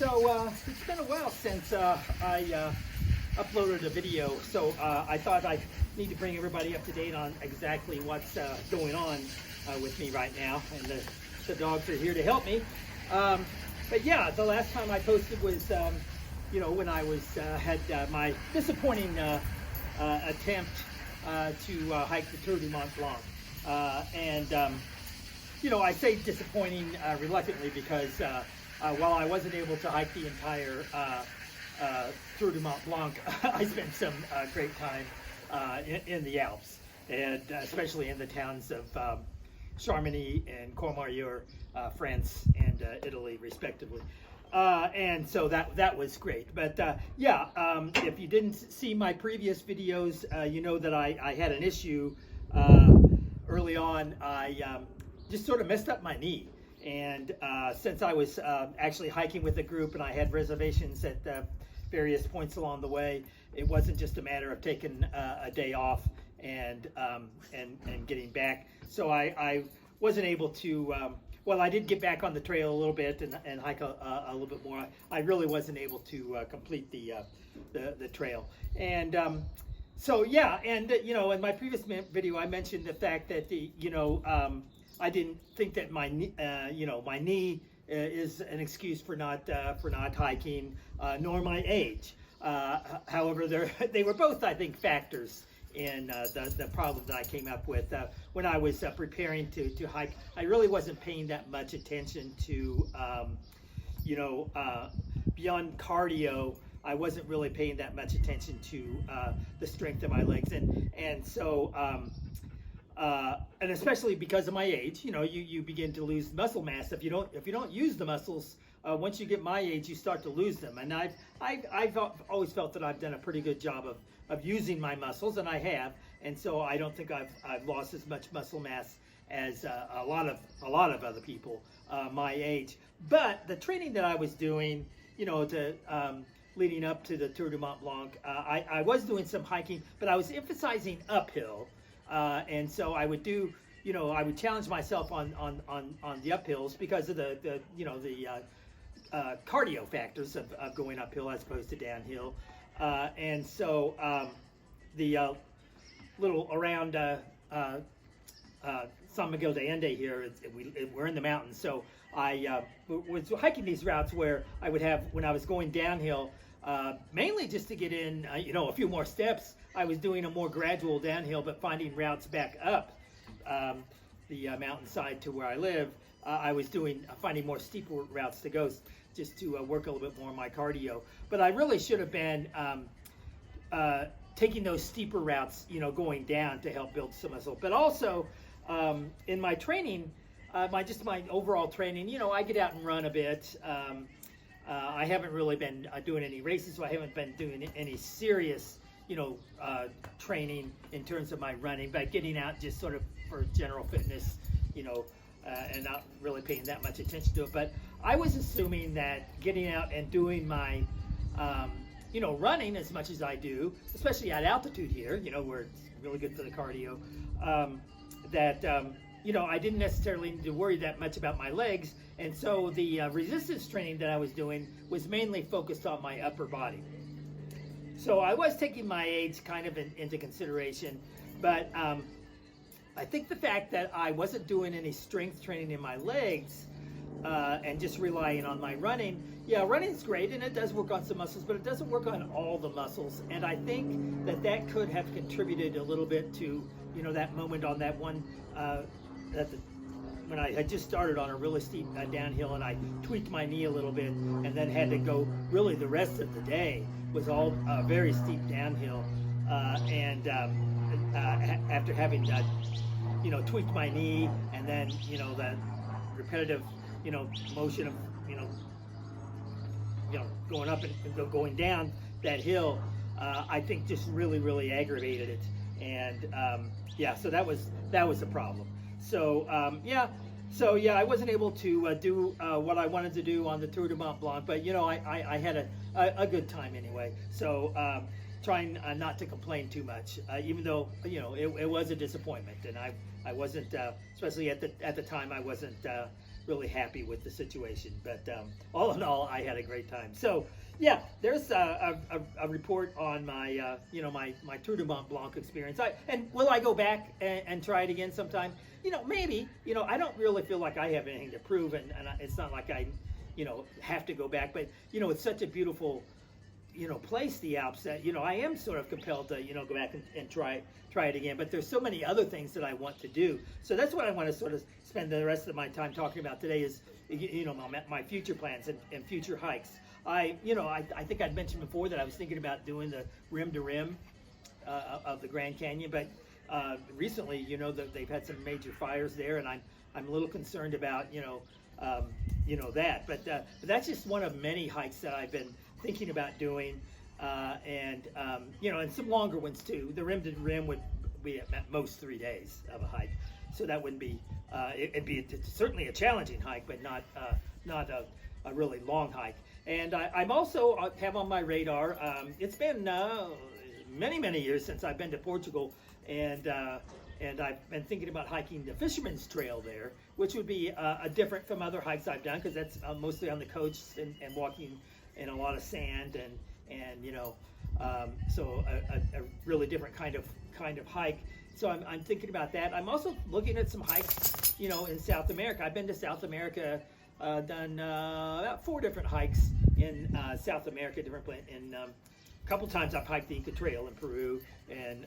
It's been a while since I uploaded a video, so I thought I need to bring everybody up to date on exactly what's going on with me right now, and the dogs are here to help me. But yeah, the last time I posted was, when I was had my disappointing attempt to hike the Tour du Mont Blanc, I say disappointing reluctantly because while I wasn't able to hike the entire Tour du Mont Blanc, I spent some great time in the Alps, and especially in the towns of Chamonix and Courmayeur, France and Italy, respectively. And so that was great. But if you didn't see my previous videos, you know that I had an issue early on. I just sort of messed up my knee. And since I was actually hiking with a group and I had reservations at various points along the way, it wasn't just a matter of taking a day off and getting back. So I wasn't able to, I did get back on the trail a little bit and hike a little bit more. I really wasn't able to complete the trail. And in my previous video, I mentioned the fact that I didn't think that my knee is an excuse for not hiking, nor my age. However, they were both, I think, factors in the problem that I came up with when I was preparing to hike. I really wasn't paying that much attention to, beyond cardio. I wasn't really paying that much attention to the strength of my legs, and so. And especially because of my age, you begin to lose muscle mass if you don't use the muscles. Once you get my age, you start to lose them. And I've always felt that I've done a pretty good job of using my muscles, and I have. And so I don't think I've lost as much muscle mass as a lot of other people my age. But the training that I was doing, leading up to the Tour du Mont Blanc, I was doing some hiking, but I was emphasizing uphill. And so I would do, I would challenge myself on the uphills because of the cardio factors of going uphill as opposed to downhill. And so the little around San Miguel de Ende here, we're in the mountains. So I was hiking these routes where I would have, when I was going downhill, mainly just to get in, a few more steps. I was doing a more gradual downhill, but finding routes back up the mountainside to where I live. I was finding more steeper routes to go, just to work a little bit more on my cardio. But I really should have been taking those steeper routes, going down to help build some muscle. But also in my training, my overall training, I get out and run a bit. I haven't really been doing any races, so I haven't been doing any serious training in terms of my running, but getting out just sort of for general fitness, and not really paying that much attention to it. But I was assuming that getting out and doing my, running as much as I do, especially at altitude here, where it's really good for the cardio, I didn't necessarily need to worry that much about my legs. And so the resistance training that I was doing was mainly focused on my upper body. So I was taking my age kind of into consideration, but I think the fact that I wasn't doing any strength training in my legs and just relying on my running, running's great and it does work on some muscles, but it doesn't work on all the muscles. And I think that could have contributed a little bit to, that moment on that one, when I had just started on a really steep downhill and I tweaked my knee a little bit and then had to go really the rest of the day was all very steep downhill, and after having tweaked my knee and then that repetitive motion of going up and going down that hill, I think just really aggravated it, and so that was a problem. So I wasn't able to do what I wanted to do on the Tour du Mont Blanc, but I had a good time anyway. So trying not to complain too much, even though it was a disappointment, and I wasn't, especially at the time, I wasn't really happy with the situation. But all in all, I had a great time. So yeah, there's a report on my my Tour du Mont Blanc experience. And will I go back and try it again sometime? Maybe. I don't really feel like I have anything to prove, and it's not like I have to go back. But it's such a beautiful place, the Alps, that I am sort of compelled to go back and try it again. But there's so many other things that I want to do. So that's what I want to sort of spend the rest of my time talking about today is my future plans and future hikes. I think I'd mentioned before that I was thinking about doing the rim to rim of the Grand Canyon, but recently they've had some major fires there, and I'm a little concerned about that. But that's just one of many hikes that I've been thinking about doing, and some longer ones too. The rim to rim would be at most 3 days of a hike, so that wouldn't be. It'd be certainly a challenging hike, but not a really long hike. And I'm also have on my radar. It's been many years since I've been to Portugal, and I've been thinking about hiking the Fisherman's Trail there, which would be different from other hikes I've done, because that's mostly on the coast and walking in a lot of sand and so a really different kind of hike. So I'm thinking about that. I'm also looking at some hikes in South America. I've been to South America, done about 4 different hikes in South America, different places. And a couple times I've hiked the Inca Trail in Peru, and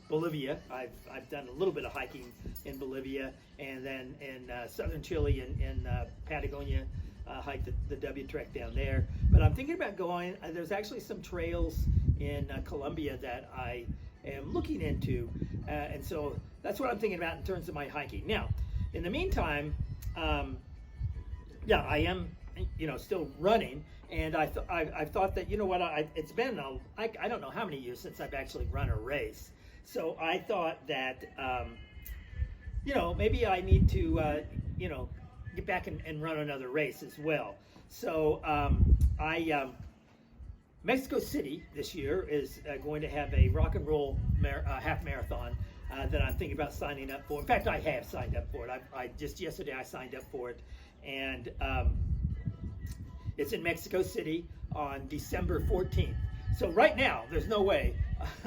Bolivia. I've done a little bit of hiking in Bolivia, and then in southern Chile in Patagonia, hiked the W Trek down there. But I'm thinking about going. There's actually some trails in Colombia that I am looking into, and so that's what I'm thinking about in terms of my hiking. Now, in the meantime, I am still running, and I've thought that it's been I don't know how many years since I've actually run a race. So I thought that maybe I need to get back and run another race as well. So Mexico City this year is going to have a rock and roll half marathon that I'm thinking about signing up for. In fact, I have signed up for it. I just yesterday I signed up for it, and it's in Mexico City on December 14th. So right now, there's no way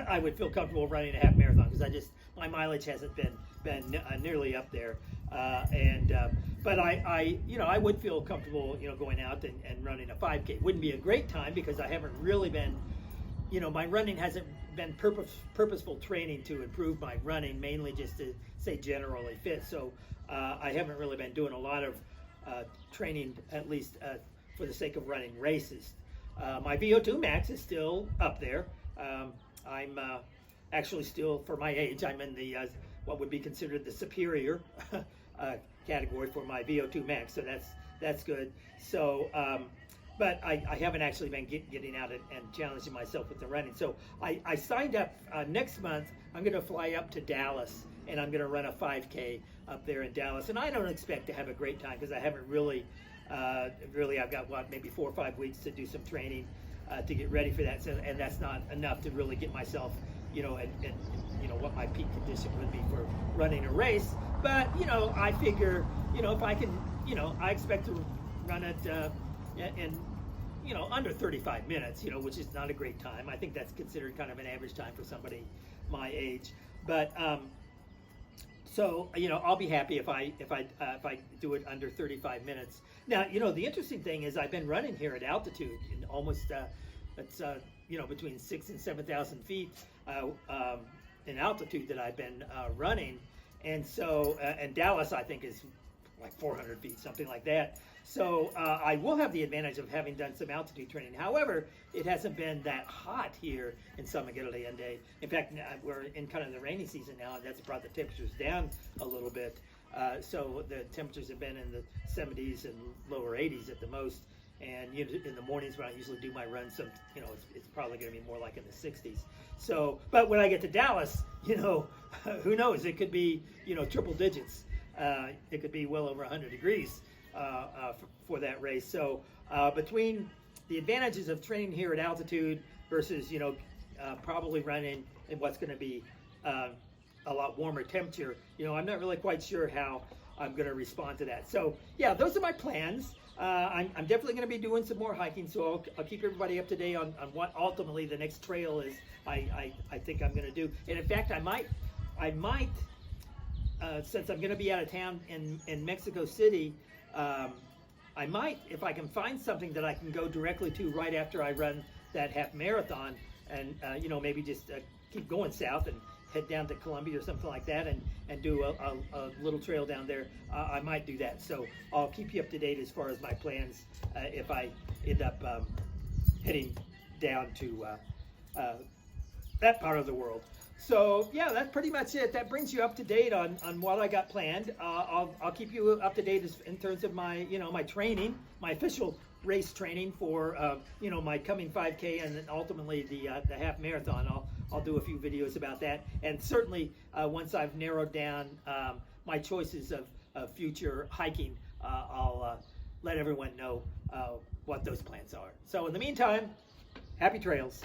I would feel comfortable running a half marathon, because my mileage hasn't been nearly up there, but I would feel comfortable going out and running a 5K. Wouldn't be a great time, because I haven't really been, my running hasn't been purposeful training to improve my running, mainly just to stay generally fit. So I haven't really been doing a lot of training, at least for the sake of running races. My VO2 max is still up there. I'm actually still, for my age, I'm in the what would be considered the superior category for my VO2 max, so that's good. So, but I haven't actually been getting out and challenging myself with the running. So I signed up next month. I'm going to fly up to Dallas, and I'm going to run a 5K up there in Dallas. And I don't expect to have a great time, because I haven't really, I've got maybe 4 or 5 weeks to do some training to get ready for that. So, and that's not enough to really get myself, and what my peak condition would be for running a race. But, I figure, if I can, I expect to run it in under 35 minutes, which is not a great time. I think that's considered kind of an average time for somebody my age. But so I'll be happy if I do it under 35 minutes. Now, the interesting thing is I've been running here at altitude in almost it's between 6,000 and 7,000 feet in altitude that I've been running, and so and Dallas I think is like 400 feet, something like that. So I will have the advantage of having done some altitude training. However, it hasn't been that hot here in San Miguel de Allende. In fact, we're in kind of the rainy season now, and that's brought the temperatures down a little bit. So the temperatures have been in the 70s and lower 80s at the most. And in the mornings when I usually do my runs, it's probably going to be more like in the 60s. So, but when I get to Dallas, who knows? It could be, triple digits. It could be well over 100 degrees for that race. So between the advantages of training here at altitude versus, probably running in what's going to be a lot warmer temperature, I'm not really quite sure how I'm going to respond to that. So yeah, those are my plans. I'm definitely going to be doing some more hiking, so I'll keep everybody up to date on what ultimately the next trail is. I think I'm going to do, and in fact, I might since I'm going to be out of town in Mexico City, I might, if I can find something that I can go directly to right after I run that half marathon, and you know, maybe just keep going south and head down to Colombia or something like that, and do a little trail down there. I might do that. So I'll keep you up to date as far as my plans if I end up heading down to that part of the world. So yeah, that's pretty much it. That brings you up to date on what I got planned. I'll keep you up to date in terms of my my training, my official race training for my coming 5K and then ultimately the half marathon. I'll do a few videos about that, and certainly once I've narrowed down my choices of future hiking, I'll let everyone know what those plans are. So in the meantime, happy trails.